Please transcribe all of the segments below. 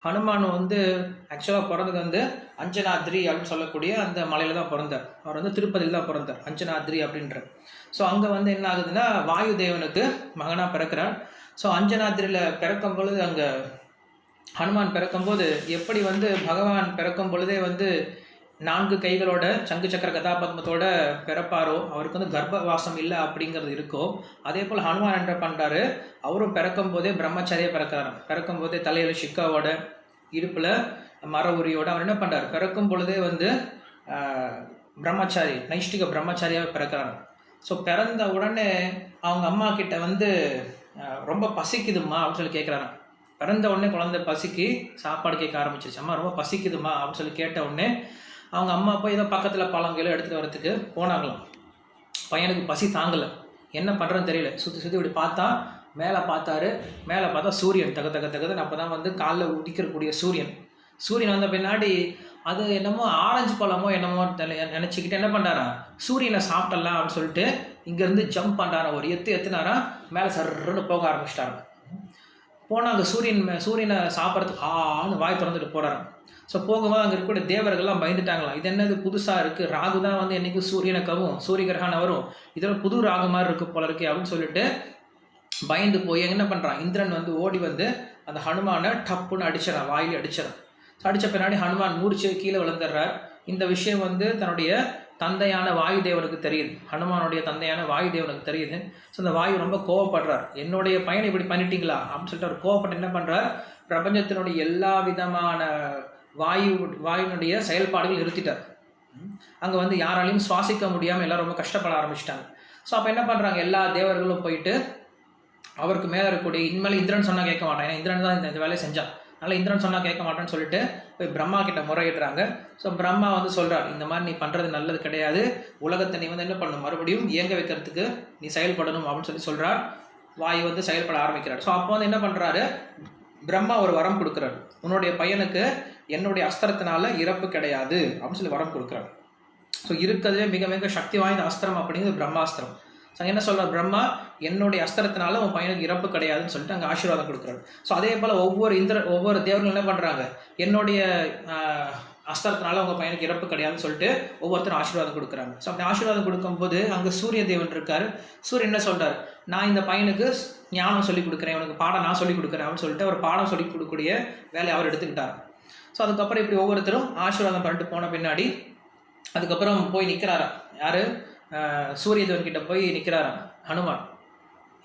ஹனுமான் வந்து ஆக்சுவலாக பிறந்தது வந்து அஞ்சனாத்ரி அப்படின்னு சொல்லக்கூடிய அந்த மலையில தான் பிறந்தார். அவர் வந்து திருப்பதியில் தான் பிறந்தார், அஞ்சனாத்ரி அப்படின்ற. ஸோ அங்கே வந்து என்ன ஆகுதுன்னா வாயு தேவனுக்கு மகனாக பிறக்கிறார். ஸோ அஞ்சனாத்ரியில் பிறக்கும் பொழுது அங்கே ஹனுமான் பிறக்கும்போது எப்படி வந்து பகவான் பிறக்கும் பொழுதே வந்து 4 கைகளோட சங்கு சக்கர கதாபத்மத்தோட பிறப்பாரோ, அவருக்கு வந்து கர்ப்பவாசம் இல்லை அப்படிங்கிறது இருக்கோ, அதே போல் ஹனுமான் என்ன பண்ணுறாரு, அவரும் பிறக்கும் போதே பிரம்மச்சாரியாக பிறக்கிறாரு. பிறக்கும் போதே தலையில் சிக்காவோட, இடுப்பில் மர உரியோட அவர் என்ன பண்ணுறாரு, பிறக்கும் பொழுதே வந்து பிரம்மச்சாரி, நைஷ்டிக பிரம்மச்சாரியாக பிறக்கிறாரு. ஸோ பிறந்த உடனே அவங்க அம்மா கிட்ட வந்து ரொம்ப பசிக்குதுமா அப்படின்னு சொல்லி கேட்குறாரு. பிறந்த உடனே குழந்தை பசிக்கு சாப்பாடு கேட்க ஆரம்பிச்சிருச்சு. அம்மா ரொம்ப பசிக்குதுமா அப்படின்னு சொல்லி கேட்ட உடனே அவங்க அம்மா போய் ஏதோ பக்கத்தில் பழங்களோ எடுத்துகிட்டு வரத்துக்கு போனாங்களாம். பையனுக்கு பசி தாங்கலை, என்ன பண்ணுறதுன்னு தெரியல. சுற்றி சுற்றி இப்படி பார்த்தா, மேலே பார்த்தாரு. மேலே பார்த்தா சூரியன் தக தக தகுதுன்னு அப்போ தான் வந்து காலில் உடிக்கக்கூடிய சூரியன் வந்த பின்னாடி அது என்னமோ ஆரஞ்சு பழமோ என்னமோ நினச்சிக்கிட்டு என்ன பண்ணுறாரா, சூரியனை சாப்பிடலாம் அப்படின்னு சொல்லிட்டு இங்கேருந்து ஜம்ப் பண்ணுறாரா, ஒரு எத்துனாரா, மேலே சர்ன்னு போக ஆரம்பிச்சிட்டாரு. போனால் அங்கே சூரியனை சாப்பிட்றதுக்கு ஆன்னு வாய் திறந்துட்டு போகிறாரு. ஸோ போகும்போது அங்கே இருக்கக்கூடிய தேவர்கள்லாம் பயந்துட்டாங்களாம். இது என்னது புதுசாக இருக்குது, ராகு தான் வந்து என்றைக்கும் சூரியனை கவும் சூரிய கிரகணம் வரும், இதெல்லாம் புது ராகு மாதிரி இருக்குது போல இருக்கு அப்படின்னு சொல்லிட்டு பயந்து போய் என்ன பண்ணுறான், இந்திரன் வந்து ஓடி வந்து அந்த ஹனுமானை டப்புன்னு அடிச்சிடறான், வாயிலே அடிச்சிடறான். ஸோ அடித்த பின்னாடி ஹனுமான் மூடிச்சு கீழே விழுந்துடுறார். இந்த விஷயம் வந்து தன்னுடைய தந்தையான வாயு தேவனுக்கு தெரியுது, ஹனுமானுடைய தந்தையான வாயு தேவனுக்கு தெரியுது. ஸோ அந்த வாயு ரொம்ப கோவப்படுறார், என்னுடைய பையனை இப்படி பண்ணிட்டீங்களா அப்படின்னு சொல்லிட்டு அவர் கோவப்பட்டு என்ன பண்ணுறார், பிரபஞ்சத்தினுடைய எல்லா விதமான வாயுனுடைய செயல்பாடுகள் நிறுத்திட்டார். அங்கே வந்து யாராலையும் சுவாசிக்க முடியாமல் எல்லாம் ரொம்ப கஷ்டப்பட ஆரம்பிச்சிட்டாங்க. ஸோ அப்போ என்ன பண்ணுறாங்க, எல்லா தேவர்களும் போயிட்டு அவருக்கு மேலே இருக்கக்கூடிய இனிமேல் இந்திரன் சொன்னால் கேட்க மாட்டான், ஏன்னா இந்திரன் தான் இந்த வேலையை செஞ்சான், அதனால் இந்திரன் சொன்னால் கேட்க மாட்டேன்னு சொல்லிட்டு போய் பிரம்மா கிட்ட முறையிடுறாங்க. ஸோ பிரம்மா வந்து சொல்கிறார், இந்த மாதிரி நீ பண்ணுறது நல்லது கிடையாது, உலகத்தை நீ வந்து என்ன பண்ணணும், மறுபடியும் இயங்க வைக்கிறதுக்கு நீ செயல்படணும் அப்படின்னு சொல்கிறார். வாயு வந்து செயல்பட ஆரம்பிக்கிறார். ஸோ அப்போ வந்து என்ன பண்ணுறாரு, பிரம்மா ஒரு வரம் கொடுக்குறாரு, உன்னுடைய பையனுக்கு என்னுடைய அஸ்திரத்தினால இறப்பு கிடையாது அப்படின்னு சொல்லி வரம் கொடுக்குறாரு. ஸோ இருக்கிறதுலே மிக மிக சக்தி வாய்ந்த அஸ்திரம் அப்படிங்கிறது பிரம்மாஸ்திரம். ஸோ என்ன சொல்கிறார், பிரம்மா என்னுடைய அஸ்திரத்தினால உன் பையனுக்கு இறப்பு கிடையாதுன்னு சொல்லிட்டு அங்கே ஆசீர்வாதம் கொடுக்குறாரு. ஸோ அதே போல் ஒவ்வொரு தேவர்களும் என்ன பண்ணுறாங்க, என்னுடைய அஸ்திரத்தினால உங்கள் பையனுக்கு இறப்பு கிடையாதுன்னு சொல்லிட்டு ஒவ்வொருத்தரும் ஆசீர்வாதம் கொடுக்குறாங்க. ஸோ அப்படி ஆசீர்வாதம் கொடுக்கும்போது அங்கே சூரிய தேவன் இருக்கார். சூரியன் என்ன சொல்கிறார், நான் இந்த பையனுக்கு ஞானம் சொல்லிக் கொடுக்குறேன், உனக்கு பாடம் நான் சொல்லிக் கொடுக்குறேன் அப்படின்னு சொல்லிட்டு அவர் பாடம் சொல்லிக் கொடுக்கக்கூடிய வேலையை அவர் எடுத்துக்கிட்டார். ஸோ அதுக்கப்புறம் இப்படி ஒவ்வொருத்தரும் ஆசீர்வாதம் பண்ணிட்டு போன பின்னாடி அதுக்கப்புறம் போய் நிற்கிறாரா, யார், சூரிய தேவன் கிட்ட போய் நிற்கிறாரா ஹனுமான்.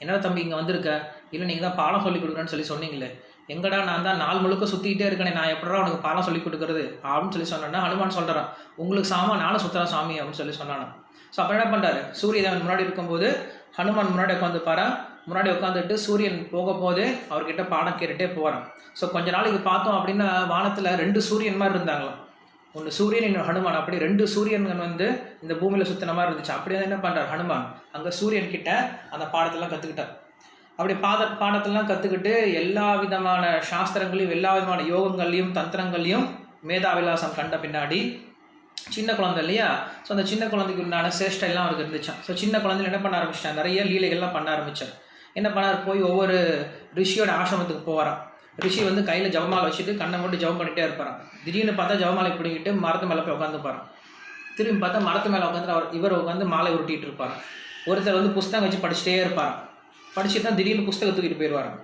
என்ன தம்பி இங்கே வந்திருக்க, இல்லை நீங்கள் தான் பாடம் சொல்லிக் கொடுக்குறேன்னு சொல்லி சொன்னீங்களே, எங்கடா நான் தான் நாள் முழுக்க சுற்றிக்கிட்டே இருக்கேனே, நான் எப்படா உனக்கு பாடம் சொல்லிக் கொடுக்குறது அப்படின்னு சொல்லி சொன்னேன்னா ஹனுமான் சொல்கிறான், உங்களுக்கு சாமா நானும் சுற்றுறேன் சாமி அப்படின்னு சொல்லி சொன்னானா. ஸோ அப்போ என்ன பண்ணுறாரு, சூரிய தேவன் முன்னாடி இருக்கும்போது ஹனுமான் முன்னாடி உட்காந்துப்பாரா, முன்னாடி உட்காந்துட்டு சூரியன் போக போதே அவர்கிட்ட பாடம் கேட்டுகிட்டே போகிறான். ஸோ கொஞ்ச நாளைக்கு பார்த்தோம் அப்படின்னா வானத்தில் 2 சூரியன் மாதிரி இருந்தாங்களாம், ஒன்று சூரியன் இன்னும் ஹனுமான், அப்படி 2 சூரியன்கள் வந்து இந்த பூமியில் சுற்றின மாதிரி இருந்துச்சு. அப்படியே என்ன பண்ணுறார் ஹனுமான், அங்கே சூரியன் கிட்ட அந்த பாடத்தெல்லாம் கற்றுக்கிட்டார். அப்படி பாடத்தெல்லாம் கற்றுக்கிட்டு எல்லா விதமான சாஸ்திரங்களையும் எல்லா விதமான யோகங்களையும் தந்திரங்களையும் மேதாவிலாசம் கண்ட பின்னாடி சின்ன குழந்தை இல்லையா, ஸோ அந்த சின்ன குழந்தைக்கு உண்டான சேஷ்டை எல்லாம் அவருக்கு இருந்துச்சான். ஸோ சின்ன குழந்தைல என்ன பண்ண ஆரம்பிச்சிட்டான், நிறைய லீலைகள்லாம் பண்ண ஆரம்பித்தார். என்ன பண்ணார், போய் ஒவ்வொரு ரிஷியோட ஆசிரமத்துக்கு போகிறான். ரிஷி வந்து கையில் ஜவமாலை வச்சுட்டு கண்ணை மட்டும் ஜவம் பண்ணிகிட்டே இருப்பாரான். திடீர்னு பார்த்தா ஜவமாலை பிடிங்கிட்டு மரத்து மேலே போய் உட்காந்துப்பாரான். திரும்பி பார்த்தா மரத்து மேலே உட்காந்து இவர் உட்காந்து மாலை உருட்டிகிட்டு இருப்பார். ஒருத்தர் வந்து புஸ்தகம் வச்சு படிச்சுட்டே இருப்பாரான். படிச்சுட்டு தான் திடீர்னு புஸ்தகம் தூக்கிட்டு போயிடுவாரான்.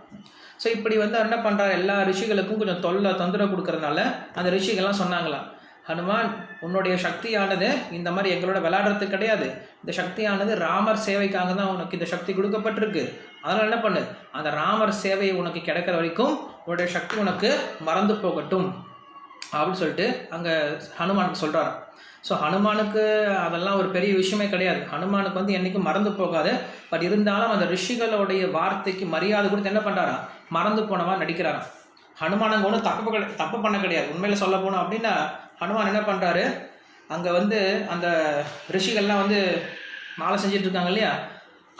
ஸோ இப்படி வந்து அவர் என்ன பண்ணுறாரு, எல்லா ரிஷிகளுக்கும் கொஞ்சம் தொந்தரவு கொடுக்கறதுனால அந்த ரிஷிகள்லாம் சொன்னாங்களாம், ஹனுமான் உன்னுடைய சக்தியானது இந்த மாதிரி எங்களோட விளையாடுறதுக்கு கிடையாது, இந்த சக்தியானது ராமர் சேவைக்காக தான் உனக்கு இந்த சக்தி கொடுக்கப்பட்டிருக்கு. அதனால் என்ன பண்ணு, அந்த ராமர் சேவை உனக்கு கிடைக்கிற வரைக்கும் உன்னுடைய சக்தி உனக்கு மறந்து போகட்டும் அப்படின்னு சொல்லிட்டு அங்கே ஹனுமானுக்கு சொல்கிறார். ஸோ ஹனுமானுக்கு அதெல்லாம் ஒரு பெரிய விஷயமே கிடையாது, ஹனுமானுக்கு வந்து என்றைக்கும் மறந்து போகாது. பட் இருந்தாலும் அந்த ரிஷிகளுடைய வார்த்தைக்கு மரியாதை கொடுத்து என்ன பண்ணுறாரா, மறந்து போனவா நடிக்கிறாரா. ஹனுமானங்க ஒன்றும் தப்பு பண்ண கிடையாது. உண்மையில் சொல்ல போனோம் அப்படின்னா ஹனுமான் என்ன பண்ணுறாரு, அங்கே வந்து அந்த ரிஷிகள்லாம் வந்து மாலை செஞ்சுட்டு இருக்காங்க இல்லையா,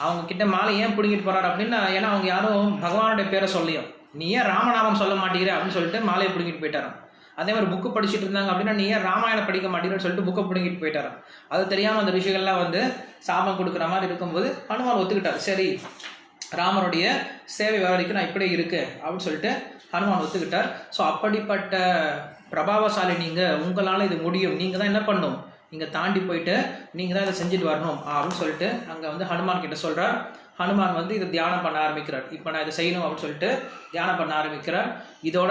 அவங்க கிட்ட மாலை ஏன் பிடிங்கிட்டு போகிறாரு அப்படின்னா, ஏன்னா அவங்க யாரும் பகவானுடைய பேரை சொல்லியும், நீ ஏன் ராமநாமம் சொல்ல மாட்டேங்கிற அப்படின்னு சொல்லிட்டு மாலையை பிடிங்கிட்டு போயிட்டாரான். அதே மாதிரி புக்கு படிச்சுட்டு இருந்தாங்க அப்படின்னா, நீ ஏன் ராமாயணம் படிக்க மாட்டேங்கன்னு சொல்லிட்டு புக்கை பிடிங்கிட்டு போயிட்டாரான். அது தெரியாமல் அந்த ரிஷிகள்லாம் வந்து சாபம் கொடுக்குற மாதிரி இருக்கும்போது ஹனுமான் ஒத்துக்கிட்டார், சரி ராமருடைய சேவை வர வரைக்கும் நான் இப்படியே இருக்கு அப்படின்னு சொல்லிட்டு ஹனுமான் ஒத்துக்கிட்டார். ஸோ அப்படிப்பட்ட பிரபாவசாலி நீங்கள், உங்களால் இது முடியும், நீங்கள் தான் என்ன பண்ணணும், நீங்கள் தாண்டி போயிட்டு நீங்கள் தான் இதை செஞ்சுட்டு வரணும் அப்படின்னு சொல்லிட்டு அங்கே வந்து ஹனுமான் கிட்ட சொல்கிறார். ஹனுமான் வந்து இதை தியானம் பண்ண ஆரம்பிக்கிறார். இப்போ நான் இதை செய்யணும் அப்படின்னு சொல்லிட்டு தியானம் பண்ண ஆரம்பிக்கிறார். இதோட